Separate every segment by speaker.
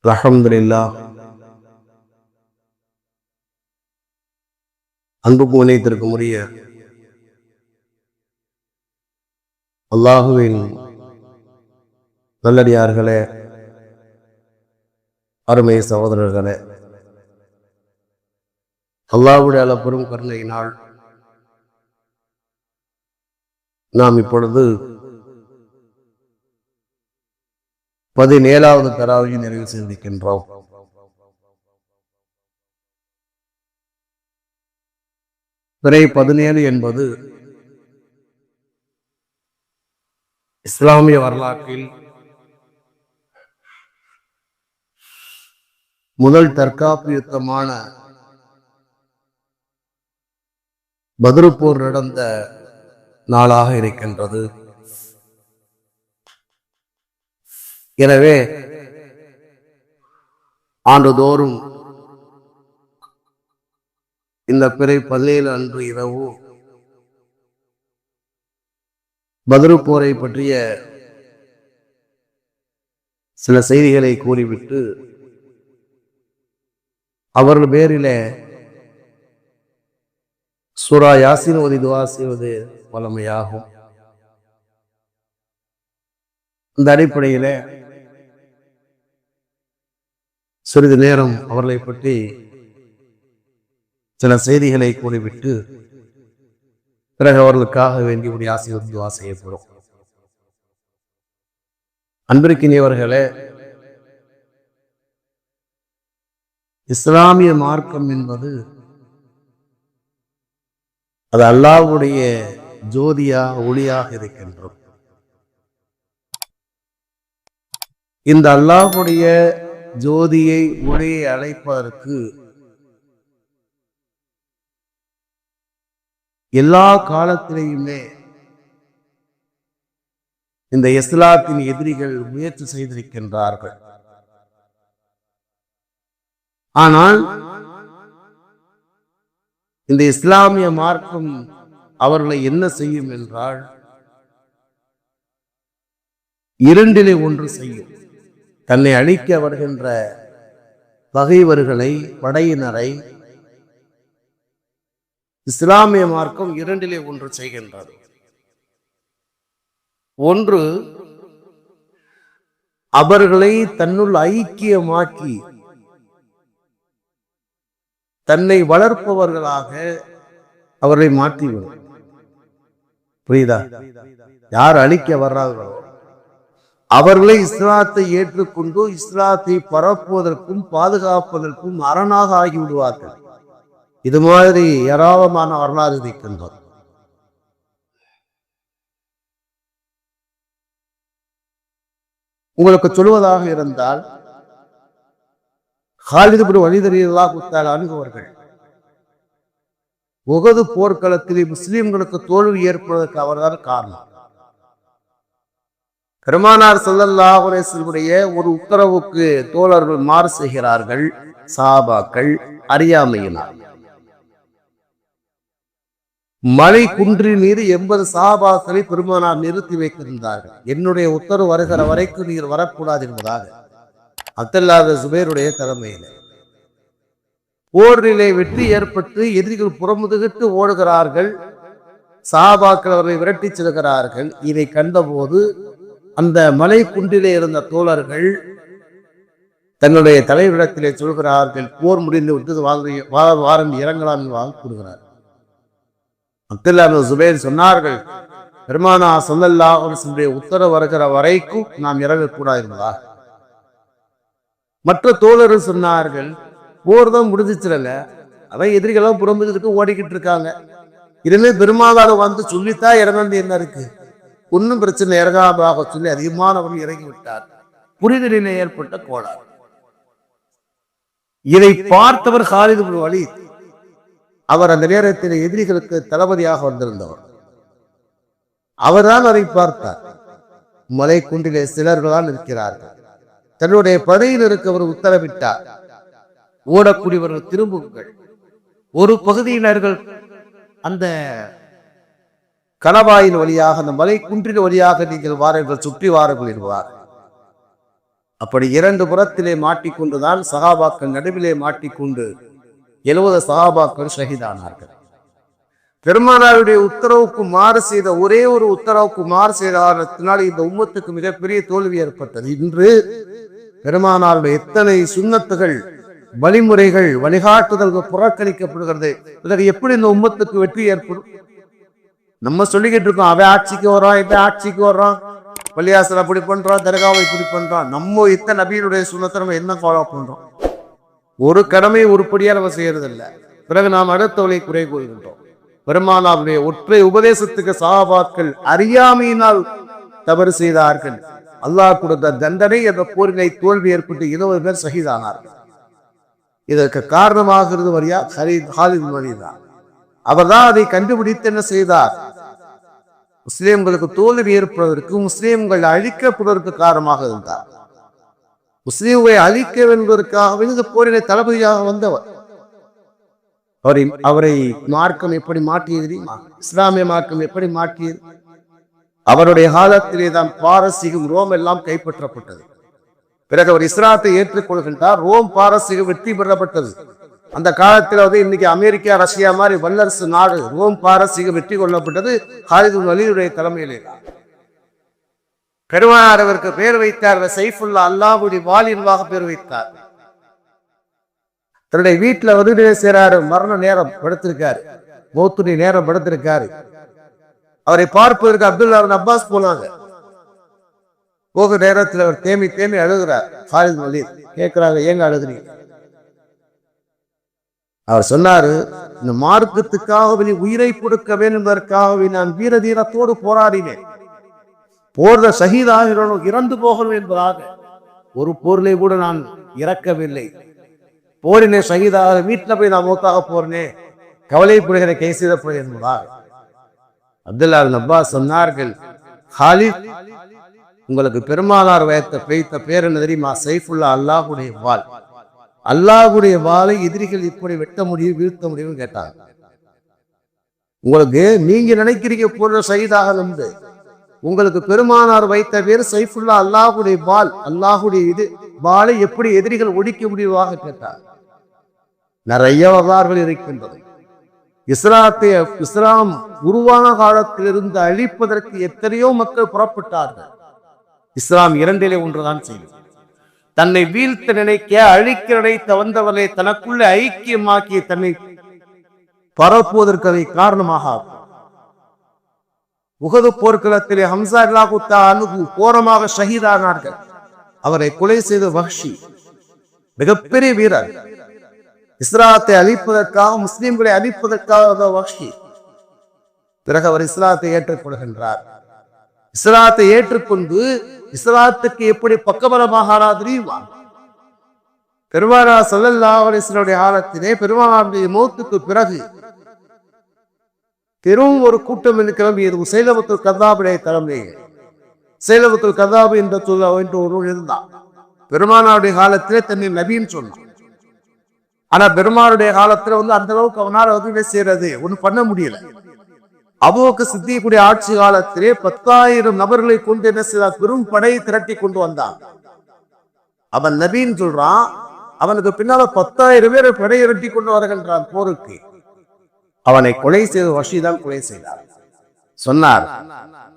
Speaker 1: அல்ஹம்துலில்லாஹ். அன்புக்கும் இணையத்திற்கும் உரிய அல்லாஹுவின் நல்லடியார்களே, அருமை சகோதரர்களே, அல்லாஹ்வுடைய அளப்பெரும் கருணையினால் நாம் இப்பொழுது 17வது தராவியை நிறைவு செய்திருக்கின்றோம். பிறை 17 என்பது இஸ்லாமிய வரலாற்றில் முதல் தற்காப்பு யுத்தமான பத்ரு போர் நடந்த நாளாக இருக்கின்றது. எனவே ஆண்டுதோறும் இந்த பிறை 17 அன்று இரவு பத்ரு போரை பற்றிய சில செய்திகளை கூறிவிட்டு அவர்கள் பேரிலே சூரா யாசின் ஓதி துஆ செய்வது வழமையாகும். இந்த அடிப்படையிலே சிறிது நேரம் அவர்களை பற்றி சில செய்திகளை கூறிவிட்டு பிறகு அவர்களுக்காக வேண்டிய ஆசீர்வாத துஆ செய்யப்படும். அன்பிற்கினியவர்களே, இஸ்லாமிய மார்க்கம் என்பது அது அல்லாஹ்வுடைய ஜோதியா ஒளியாக இருக்கின்றது. இந்த அல்லாஹ்வுடைய ஜோதியை ஒளியை அழைப்பதற்கு எல்லா காலத்திலேயுமே இந்த இஸ்லாத்தின் எதிரிகள் முயற்சி செய்திருக்கின்றார்கள். ஆனால் இந்த இஸ்லாமிய மார்க்கம் அவர்களை என்ன செய்யும் என்றால், இரண்டிலே ஒன்று செய்யும். தன்னை அழிக்க வருகின்ற பகைவர்களை, படையினரை இஸ்லாமிய மார்க்கம் இரண்டிலே ஒன்று செய்கின்றது. ஒன்று, அவர்களை தன்னுள் ஐக்கியமாக்கி தன்னை வளர்ப்பவர்களாக அவர்களை மாற்றிவிடும். புரியுதா? யார் அழிக்க வர்றார்களோ அவர்களை இஸ்லாத்தை ஏற்றுக்கொண்டு இஸ்லாத்தை பரப்புவதற்கும் பாதுகாப்பதற்கும் அரணாக ஆகிவிடுவார்கள். இது மாதிரி ஏராளமான வரலாறு இருக்கின்றது. உங்களுக்கு சொல்வதாக இருந்தால், காலித் இப்னு வலீத் ரலியல்லாஹு தஆலா அன்ஹு அவர்கள் உஹது போர்க்களத்தில் முஸ்லிம்களுக்கு தோல்வி ஏற்படுவதற்கு அவர்தான் காரணம். பெருமானார் ஸல்லல்லாஹு அலைஹி வஸல்லம் ஒரு உத்தரவுக்கு தோழர்கள் மாறு செய்கிறார்கள். சஹாபாக்கள் அறியாமையினால் மலை குன்றின் மீது 80 சஹாபாக்களை பெருமானார் நிறுத்தி வைத்திருந்தார்கள். என்னுடைய உத்தரவு வருகிற வரைக்கும் நீர் வரக்கூடாது என்பதாக. அப்துல்லா சுபைருடைய தலைமையில் போரிலே வெற்றி ஏற்பட்டு எதிரிகள் புறமுதுகிட்டு ஓடுகிறார்கள். சஹாபாக்கள் அவர்களை விரட்டி செல்கிறார்கள். இதை கண்டபோது அந்த மலை குன்றிலே இருந்த தோழர்கள் தங்களுடைய தலைவரிடத்திலே சொல்கிறார்கள், போர் முடிந்து விட்டு வாரம் இறங்கலாம் என்று கூறுகிறார். அப்துல்லா சுபைர் சொன்னார்கள், பெருமானார் ஸல்லல்லாஹு அலைஹி வஸல்லம் உத்தரவு வருகிற வரைக்கும் நாம் இறங்கக்கூடாது என்பதா. மற்ற தோழர்கள் சொன்னார்கள், போர் தான் முடிஞ்சிச்சிடல, அதான் எதிரிகளும் புறம்புக்கு ஓடிக்கிட்டு இருக்காங்க. இதுவே பெருமானார் வந்து சொல்லித்தான் இறங்க என்ன இருக்கு, ஒன்னும் பிரச்சனை இறங்காமாக சொல்லி அதிகமானவர்கள் இறங்கிவிட்டார். புரிதலில் ஏற்பட்ட கோளாறு. இதை பார்த்தவர் காலித் இப்னு வலீத். அவர் அந்த நேரத்தில் எதிரிகளுக்கு தளபதியாக வந்திருந்தவர். அவர்தான் அதை பார்த்தார். மலை குன்றிலே சிலர்களால் இருக்கிறார்கள். தன்னுடைய படையில் இருக்க அவர் உத்தரவிட்டார், ஓடக்கூடியவர்கள் திரும்புங்கள். ஒரு பகுதியினர்கள் அந்த கணவாயின் வழியாக, அந்த மலை குன்றின் வழியாக நீங்கள் வாருங்கள், சுற்றி வாருங்கள் என்பார். அப்படி இரண்டு புறத்திலே மாட்டிக்கொண்டுதான் சஹாபாக்கள் நடுவிலே மாட்டிக்கொண்டு 70 சஹாபாக்கள் ஷஹீதானார்கள். பெருமானாருடைய உத்தரவுக்கு மாறு செய்த ஒரே ஒரு உத்தரவுக்கு மாறு செய்த காரணத்தினால் இந்த உம்மத்துக்கு மிகப்பெரிய தோல்வி ஏற்பட்டது. இன்று பெருமானாருடைய எத்தனை சுன்னத்துகள், வழிமுறைகள், வழிகாட்டுதல்கள் புறக்கணிக்கப்படுகிறது. இதற்கு எப்படி இந்த உம்மத்துக்கு வெற்றி ஏற்படும்? நம்ம சொல்லிக்கிட்டு இருக்கோம், அவன் ஆட்சிக்கு வர்றான், இவன் ஆட்சிக்கு வர்றான், பள்ளியாசல் அப்படி பண்றான், தர்காவை இப்படி பண்றான். நம்ம இத்தனை நபியினுடைய சுன்னத்தை நம்ம என்ன ஃபாலோ பண்றோம்? ஒரு கடமை உருப்படியா நம்ம செய்யறது இல்லை. பிறகு நாம் அடுத்தவளை குறை கூறுகின்றோம். பெருமானாருடைய ஒற்றை உபதேசத்துக்கு சஹாபாக்கள் அறியாமையினால் தவறு செய்தார்கள். அல்லாஹ் கொடுத்த தண்டனை என்ற போரினை தோல்வி ஏற்பட்டு 20 பேர் ஷஹீதானார்கள். இதற்கு காரணமாகிறது வரியா ஹாலித் வலிதான். அவர் தான் அதை கண்டுபிடித்து என்ன செய்தார்? முஸ்லிம்களுக்கு தோல்வி ஏற்படுவதற்கு, முஸ்லிம்கள் அழிக்கப்படுவதற்கு காரணமாக இருந்தார். முஸ்லிம்களை அழிக்க வேண்டுவதற்காக இந்த போரினை தளபதியாக வந்தவர். அவரை மார்க்கம் எப்படி மாற்றியது? இஸ்லாமிய மார்க்கம் எப்படி மாற்றியது? அவருடைய காலத்திலே தான் பாரசீகம், ரோம் எல்லாம் கைப்பற்றப்பட்டது. பிறகு அவர் இஸ்லாத்தை ஏற்றுக்கொள்கின்றார். ரோம் பாரசீகம் வெற்றி பெறப்பட்டது. அந்த காலத்தில் இன்னைக்கு அமெரிக்கா, ரஷ்யா மாதிரி வல்லரசு நாடு ரோம் பாரசீகம் வெற்றி கொள்ளப்பட்டது ஹாலித் பின் வலீதுடைய தலைமையிலே. பெருமானார் அவருக்கு பேர் வைத்தார் சைஃபுல்லா, அல்லாஹ்வுடைய வாலின்வாக பேர் வைத்தார். தன்னுடைய வீட்டுல வந்து சேராரு, மரண நேரம் படுத்திருக்காரு, மௌத்துடைய நேரம் படுத்திருக்காரு. அவரை பார்ப்பதற்கு அப்துல்லா பின் அப்பாஸ் போனாங்க. போக நேரத்தில் அவர் தேமி தேமி அழுகிறார். ஹாலித் பின் வலீத் கேட்கிறாங்க, ஏங்க அழுகிறீங்க? அவர் சொன்னாரு, இந்த மார்க்கத்துக்காக நீ உயிரை கொடுக்க வேண்டும் என்பதற்காக நான் வீர தீரத்தோடு போராடினேன். போர்ல ஷஹீதாகிறோம், இறந்து போகணும் என்பதாக ஒரு போரிலே கூட நான் இறக்கவில்லை. போரினே ஷஹீதாக வீட்டில் போய் நான் மௌத்தாக போறேனே, கவலைப்படுகிற கைசித போய் என்பதாக அப்துல்லா பின் அப்பாஸ் சொன்னார்கள், ஹாலித், உங்களுக்கு பெருமானார் வைத்த பேர் என்ன தெரியுமா? சைஃபுல்லா, அல்லாஹ்வுடைய வாள். அல்லாஹ்வுடைய வாளை எதிரிகள் இப்படி வெட்ட முடியும், வீழ்த்த முடியும் கேட்டாங்க. உங்களுக்கு நீங்க நினைக்கிறீங்க போன்ற ஷஹீதாக வந்து உங்களுக்கு பெருமானார் வைத்த பேர் சைஃபுல்லா, அல்லாஹ்வுடைய வாள். அல்லாஹ்வுடைய வாளை எப்படி எதிரிகள் ஒழிக்க முடியுமாக கேட்டார். நிறைய வரலாறுகள் இருக்கின்றது. இஸ்லாம் உருவான காலத்திலிருந்து அழிப்பதற்கு எத்தனையோ மக்கள் புறப்பட்டார்கள். இஸ்லாம் இரண்டிலே ஒன்றுதான் செய்யும். தன்னை வீழ்த்த நினைக்க, அழிக்க நினைத்த வந்தவர்களை தனக்குள்ள ஐக்கியமாக்கி தன்னை பரப்புவதற்கு அதை காரணமாக உஹது போர்க்களத்திலே ஹம்சா ரலியல்லாஹு தஆலா கோரமாக ஷஹீதானார்கள். அவரை கொலை செய்த வஹ்ஷி மிகப்பெரிய வீரர். இஸ்லாத்தை அழிப்பதற்காக, முஸ்லிம்களை அழிப்பதற்காக வஹ்ஷி. பிறகு அவர் இஸ்லாத்தை ஏற்றுக்கொள்கின்றார். இஸ்லாத்தை ஏற்றுக்கொண்டு இஸ்லாத்துக்கு எப்படி பக்கபலமாக தெரியுமா? பெருமானார் ஸல்லல்லாஹு அலைஹி வஸல்லம் காலத்திலே பெருமானாருடைய மௌத்துக்கு பிறகு பெரும் ஒரு கூட்டம் கிளம்பியது. முஸைலமத்துல் கذாபுடைய தலைமையில். முஸைலமத்துல் கذாப் என்ற ஒருவர் இருந்தார். பெருமானாருடைய காலத்திலே தன்னை நபின்னு சொன்னான். ஆனா பெருமானுடைய காலத்துல அந்த அளவுக்கு அவனால் உதவி செய்யறது ஒன்னும் பண்ண முடியல. அபூபக்கர் சித்திக்குடைய ஆட்சி காலத்திலே 10,000 நபர்களை கொண்டு என்ன செய்தார்? பெரும் படையை திரட்டி கொண்டு வந்தான். அவன் நபின்னு சொல்றான். அவனுக்கு பின்னால 10,000 பேரை படையை திரட்டி கொண்டு வருகின்றான் போருக்கு. அவனை கொலை செய்த வஹ்ஷிதான் கொலை செய்தார். சொன்னார்,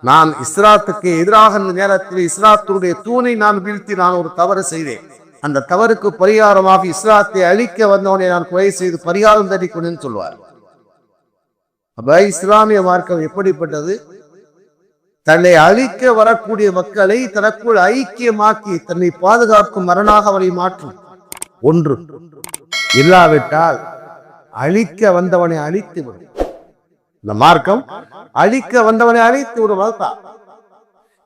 Speaker 1: நான் இஸ்லாத்துக்கு எதிராக நேரத்தில் இஸ்லாத்துடைய தூணை நான் வீழ்த்தி நான் ஒரு தவறு செய்தேன். அந்த தவறுக்கு பரிகாரமாக இஸ்லாத்தை அழிக்க வந்தவனை நான் கொலை செய்து பரிகாரம் தட்டி கொண்டேன்னு சொல்வார். அப்ப இஸ்லாமிய மார்க்கம் எப்படிப்பட்டது? தன்னை அழிக்க வரக்கூடிய மக்களை தனக்குள் ஐக்கியமாக்கி தன்னை பாதுகாக்கும் மரணாக அவரை மாற்றும். ஒன்று இல்லாவிட்டால் அழிக்க வந்தவனை அழித்து விடும். இந்த மார்க்கம் அழிக்க வந்தவனை அழித்து விடுவதா?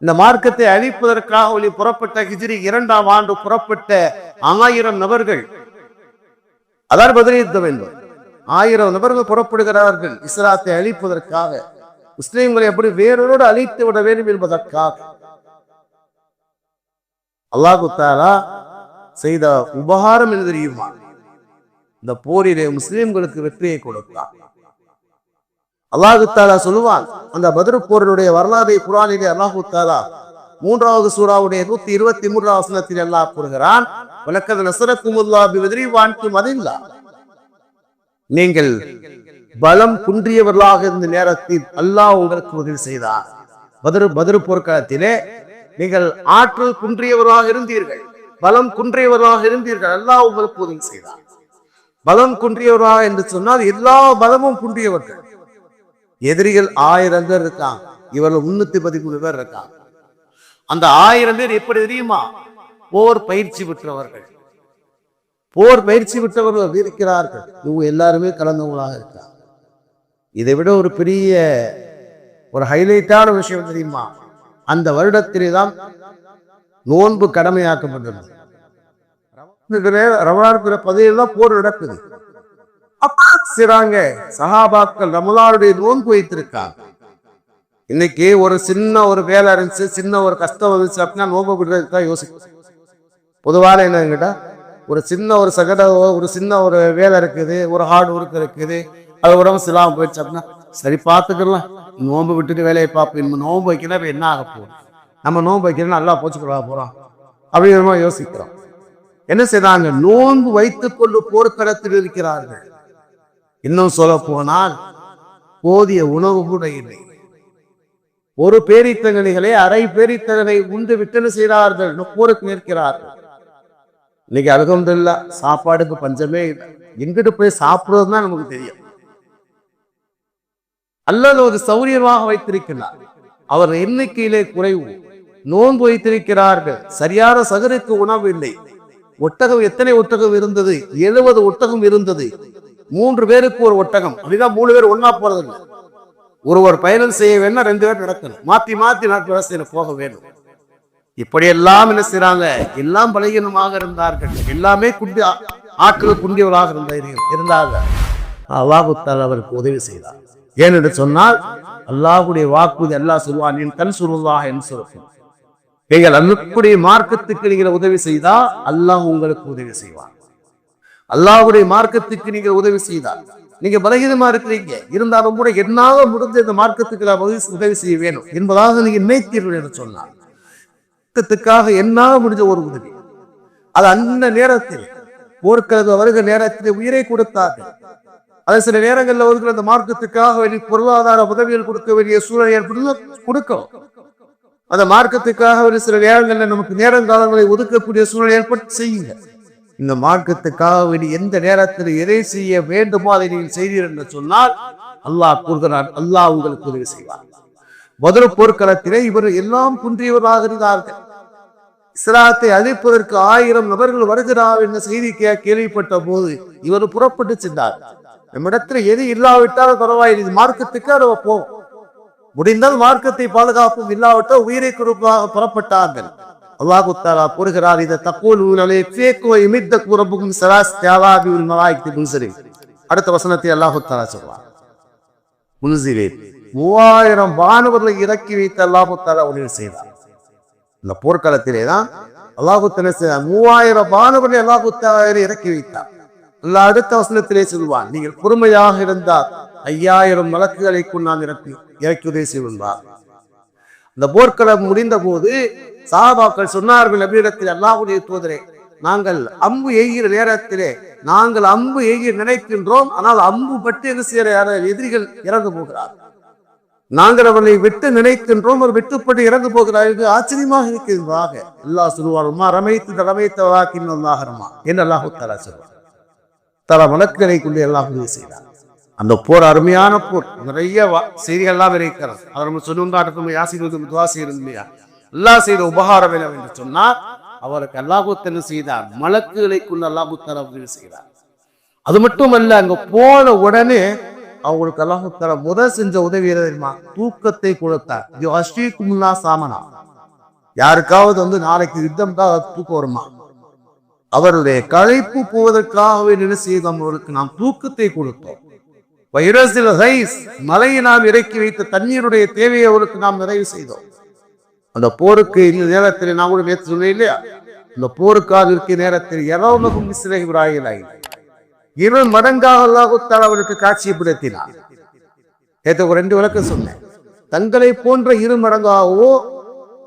Speaker 1: இந்த மார்க்கத்தை அழிப்பதற்காக புறப்பட்ட ஹிஜ்ரி 2ஆம் ஆண்டு புறப்பட்ட 1000 நபர்கள், அதான் பதிலளிக்க வேண்டும். 1000 நபர்கள் புறப்படுகிறார்கள் இஸ்லாத்தை அழிப்பதற்காக. முஸ்லிம்களை எப்படி வேறொரு அழித்து விட வேண்டும் என்பதற்காக. அல்லாஹ் தஆலா செய்த உபகாரம் என்ன தெரியுமா? இந்த போரிலே முஸ்லிம்களுக்கு வெற்றியை கொடுத்தார். அல்லாஹ் தஆலா சொல்லுவான், அந்த பத்ர் போரினுடைய வரலாறை குர்ஆனிலே அல்லாஹ் தஆலா மூன்றாவது சூறாவுடைய 123 வசனத்தில் அல்லாஹ் கூறுகிறான், வலக்கத் நஸரக்குமுல்லாஹு பிபத்ரி வ அன்தும் அதில்லா. நீங்கள் பலம் குன்றியவர்களாக இருந்த நேரத்தில் அல்லாஹ் உங்களுக்கு உதவி செய்தார். பத்ர் போர்க்களத்திலே நீங்கள் ஆற்றல் குன்றியவர்களாக இருந்தீர்கள், பலம் குன்றியவர்களாக இருந்தீர்கள், அல்லாஹ் உங்களுக்கு உதவி செய்தார். பலம் குன்றியவர்களாக என்று சொன்னால் எல்லா பலமும் குன்றியவர்கள். எதிரிகள் 1000 பேர் இருக்காங்க, இவர்கள் 313 பேர் இருக்காங்க. அந்த 1000 பேர் எப்படி தெரியுமா? போர் பயிற்சி பெற்றவர்கள், போர் பயிற்சி பெற்றவர்கள் இருக்கிறார்கள். இவங்க எல்லாருமே கலந்தவங்களாக இருக்காங்க. இதை விட ஒரு பெரிய ஒரு ஹைலைட்டான விஷயம் தெரியுமா? அந்த வருடத்திலே தான் நோன்பு கடமையாக்கப்பட்டது. ரமலான் 10 தான் போர் நடக்குது. சஹாபாக்கள் ரமலானுடைய நோன்பு வைத்திருக்காங்க. இன்னைக்கு ஒரு சின்ன ஒரு வேலை இருந்துச்சு, சின்ன ஒரு கஷ்டம் வந்துச்சு அப்படின்னா நோன்பு விடுறதுக்கு தான் யோசிக்கும். பொதுவான என்னன்னு கேட்டா, ஒரு சின்ன ஒரு சகடம், ஒரு சின்ன ஒரு வேலை இருக்குது, ஒரு ஹார்ட் ஒர்க் இருக்குது, அது உடம்பு சிலாம போயிடுச்சு அப்படின்னா சரி பார்த்துக்கலாம், நோன்பு விட்டுட்டு வேலையை பார்ப்போம். நோன்பு வைக்கணும் என்ன ஆக போகும், நம்ம நோன்பு வைக்கணும் நல்லா போச்சுக்கொள்ள போறோம் அப்படிங்கிற யோசிக்கிறோம். என்ன செய்தாங்க? நோன்பு வைத்துக் கொண்டு போர்க்களத்தில் இருக்கிறார்கள். இன்னும் சொல்ல போனால் போதிய உணவு கூட இல்லை. ஒரு பேரித்தங்கனிகளை அரை பேரித்தங்கனை உண்டு விட்டு செய்கிறார்கள், போருக்கு நிற்கிறார்கள். இன்னைக்கு அல்ஹம்துலில்லாஹ் சாப்பாடுக்கு பஞ்சமே இல்லை. எங்கிட்டு போய் சாப்பிடுறது தான் நமக்கு தெரியும். அல்லாஹ் ஒரு சௌரியமாக வைத்திருக்கிறார். அவர் எண்ணிக்கையிலே குறைவு. நோன்பு வைத்திருக்கிறார்கள். சரியான சகருக்கு உணவு இல்லை. ஒட்டகம் எத்தனை ஒட்டகம் இருந்தது? 70 ஒட்டகம் இருந்தது. 3 பேருக்கு ஒரு ஒட்டகம். அப்படிதான் 3 பேர் ஒன்னா போறது இல்லை. ஒருவர் பயணம் செய்ய வேணும், 2 பேர் நடக்கணும். மாத்தி மாத்தி நாட்டு வசதியில போக வேண்டும். இப்படி எல்லாம் என்ன செய்யறாங்க? எல்லாம் பலகீனமாக இருந்தார்கள். எல்லாமே ஆட்கள் குண்டியவராக இருந்தார்கள். அல்லாஹ் தஆலா அவருக்கு உதவி செய்தார். ஏனென்று சொன்னால் அல்லாஹ்வுடைய வாக்குறுதி, அல்லாஹ் சொல்வான், என் கண் சுருல்லாஹ் என்று சொல்லும். நீங்கள் அல்லாஹ்வுடைய மார்க்கத்துக்கு நீங்கள் உதவி செய்தா அல்லாஹ் உங்களுக்கு உதவி செய்வார். அல்லாஹ்வுடைய மார்க்கத்துக்கு நீங்கள் உதவி செய்தால், நீங்க பலகீனமா இருக்கிறீங்க, இருந்தாலும் கூட என்னால முடிஞ்ச இந்த மார்க்கத்துக்கு உதவி செய்ய வேணும் என்பதாக நீங்க நினைத்தீர்கள் என்று சொன்னார். மார்க்கத்துக்காக என்னால முடிஞ்ச ஒரு உதவி, அது அந்த நேரத்தில் போர்க்களம் வருகிற நேரத்தில் உயிரை கொடுத்தார்கள். அது சில நேரங்களில் வருகிற அந்த மார்க்கத்துக்காக வேண்டிய பொருளாதார உதவிகள் கொடுக்க வேண்டிய சூழல் ஏற்படுத்த கொடுக்கும். அந்த மார்க்கத்துக்காக ஒரு சில நேரங்களில் நமக்கு நேரங்காலங்களை ஒதுக்கக்கூடிய சூழல் ஏற்பட்டு செய்யுங்க. இந்த மார்க்கத்துக்காக வேண்டிய எந்த நேரத்தில் எதை செய்ய வேண்டுமோ அதை நீங்கள் செய்தீர்கள் என்று சொன்னால் அல்லாஹ் கூறுகிறான், அல்லாஹ் உங்களுக்கு உதவி செய்வார். பத்ர் போர்க்களத்திலே இவர் எல்லாம் குன்றியவராக இருந்தார்கள். இஸ்லாத்தை அழிப்பதற்கு 1000 நபர்கள் வருகிறார் என்ற செய்தி கேள்விப்பட்ட போது இவர் புறப்பட்டு சென்றார். நம்மிடத்துல எது இல்லாவிட்டால் பரவாயில்லை, இது மார்க்கத்துக்கு அதை போகும், முடிந்தால் மார்க்கத்தை பாதுகாப்பும், இல்லாவிட்டால் உயிரை குறிப்பாக புறப்பட்டார்கள். அல்லாஹ் தஆலா கூறுகிறார், இத தக்கூலூன லயஃபீகு யமித்தகு ரப்புக்கும் ஸலாஸாதி வல் மலாயிகத்தி முன்ஸிரின். அடுத்த வசனத்தை அல்லாஹ் தஆலா சொல்வார், முன்ஸிரின் 3000 வானவர்களை இறக்கி வைத்து அல்லாஹ் தஆலா உதவி செய்தார். இந்த போர்க்களத்திலே தான் அல்லாஹ் தஆலா 3000 வானவர்களை அல்லாஹ் தஆலா இறக்கி வைத்தார். அல்லாஹ் அடுத்த வசனத்திலே சொல்வான், நீங்கள் பொறுமையாக இருந்தால் 5000 மலக்குகளை கொண்டு இறக்கி உதவி செய்வார். இந்த போர்க்களம் முடிந்த போது சஹாபாக்கள் சொன்னார்கள், நபியிடத்தில், அல்லாஹ்வுடைய தூதரே, நாங்கள் அம்பு எய்கிற நேரத்திலே நாங்கள் அம்பு எய்கிற நினைக்கின்றோம், ஆனால் அம்பு பட்டு என்ன செய்ய எதிரிகள் இறந்து போகிறார். நாங்கள் அவர்களை வெட்டு நினைக்கின்றோம், அவர் வெட்டுப்பட்டு இறந்து போகிறார் என்று ஆச்சரியமாக இருக்கின்றாக. அல்லாஹ் சொல்வாருமா, ரமைத்து ரமைத்தவாக்கின் அல்லாஹரமா என்று அல்லாஹ் தஆலா சொல்வார். தல மலக்குகளை கொண்டு எல்லாம் உதவி செய்தார். அந்த போர் அருமையான போர், நிறைய செய்திகள் எல்லாம் இருக்கிறது. அதை நம்ம சொல்லுங்க, யாசிக்கும் துவா செய்யறது இல்லையா? அல்லாஹ் செய்த உபகாரம் என்று சொன்னார், அவருக்கு அல்லாஹ் தஆலா செய்தார், மலக்குகளை கொண்டு அல்லாஹ் தஆலா உதவி செய்தார். அது மட்டுமல்ல, அங்க போன உடனே அவங்களுக்கு அல்லாஹ் தஆலா முதல் செஞ்ச உதவி தெரியுமா? தூக்கத்தை கொடுத்தார். சாமனா, யாருக்காவது நாளைக்கு யுத்தம் தான் தூக்கம் வருமா, அவருடைய களைப்பு போவதற்காகவே என்ன செய்தோம், அவருக்கு நாம் தூக்கத்தை கொடுத்தோம். மலையை நாம் இறக்கி வைத்த தண்ணீருடைய தேவையை அவருக்கு நாம் நிறைவு செய்தோம். அந்த போருக்கு இந்த நேரத்தில் நான் கூட நேற்று சொன்னேன் இல்லையா, இந்த போருக்காக இருக்கிற நேரத்தில் 2 மடங்காக அல்லாஹ் தஆலா அவருக்கு காட்சிப்படுத்தினார். நேற்று ஒரு 2 விளக்கம் சொன்னேன். தங்களை போன்ற 2 மடங்காகவோ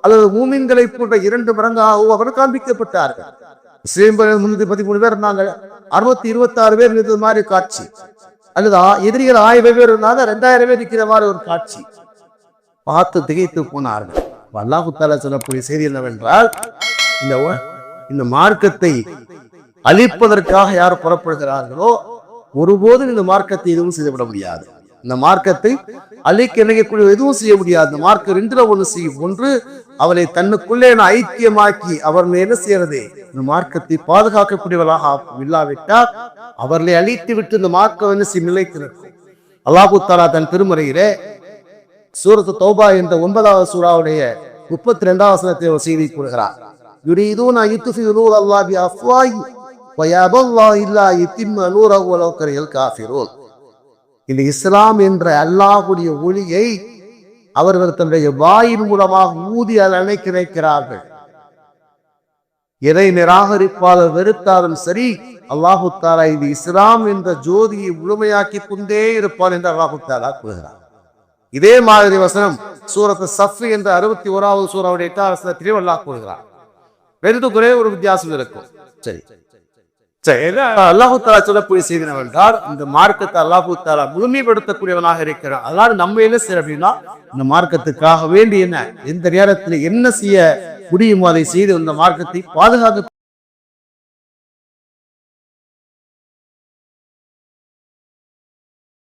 Speaker 1: அல்லது மூமின்களை போன்ற 2 மடங்காகவோ அவர் காண்பிக்கப்பட்டார்கள். முஸ்லிம் 13 பேர் இருந்தாங்க, 26 பேர் இருந்தது மாதிரி காட்சி, அல்லது எதிரிகள் 1000 பேர் இருந்தாங்க, 2000 பேர் இருக்கிற மாதிரி ஒரு காட்சி. பார்த்து திகைத்து போனார்கள். அல்லாஹ் தஆலா சொல்லக்கூடிய செய்தி என்னவென்றால், இந்த மார்க்கத்தை அழிப்பதற்காக யார் புறப்படுகிறார்களோ ஒருபோதும் இந்த மார்க்கத்தை எதுவும் செய்துவிட முடியாது. இந்த மார்க்கத்தை அழிக்க நினைக்கக்கூடிய எதுவும் செய்ய முடியாது. இந்த மார்க்கம் 2ல 1 செய்யும். ஒன்று, அவரை தன்னுக்குள்ளே ஐக்கியமாக்கி அவர் என்ன செய்யறது, இந்த மார்க்கத்தை பாதுகாக்கக்கூடியவர்களாக இல்லாவிட்டால் அவர்களை அழித்து விட்டு இந்த மார்க்கம் என்ன செய்ய நிலைத்திருக்கும். அல்லாஹ் தஆலா தன் திருமறையிலே சூரத்து தௌபா என்ற 9வது சூராவுடைய 32வது வசனத்தை ஒரு செய்தி கூறுகிறார். யுரீதூன யுத்ஃபிஉ நூரல்லாஹி பிஅஃவாஹி வயபல்லாஹு இல்லா யுத்திம்ம நூரஹு வலவ் கரிஹல் காஃபிரூன். இந்த இஸ்லாம் என்ற அல்லாஹ்வுடைய ஒளியை அவர்கள் தன்னுடைய வாயின் மூலமாக ஊதி அணைக்க நினைக்கிறார்கள். எதை நிராகரிப்பாளர் வெறுத்தாலும் சரி, அல்லாஹு தஆலா இந்த இஸ்லாம் என்ற ஜோதியை முழுமையாக்கி கொண்டே இருப்பான் என்று அல்லாஹு தஆலா கூறுகிறார். இதே மாதிரி வசனம் சூரத்து சஃப் என்ற 61வது சூராவுடைய 8வது வசனத்திலே அல்லாஹ் கூறுகிறார். ரெண்டுக்குமே ஒரு வித்தியாசம் இருக்கும். சரி, அல்லாஹு தஆலா சொல்லக்கூடிய செய்தி என்னவென்றால், இந்த மார்க்கத்தை அல்லாஹு தஆலா முழுமைப்படுத்தக்கூடியவனாக இருக்கிறார். அதனால நம்ம என்ன செய்ய அப்படின்னா, இந்த மார்க்கத்துக்காக வேண்டி என்ன எந்த நேரத்தில் என்ன செய்ய முடியுமோ அதை செய்து இந்த மார்க்கத்தை பாதுகாக்க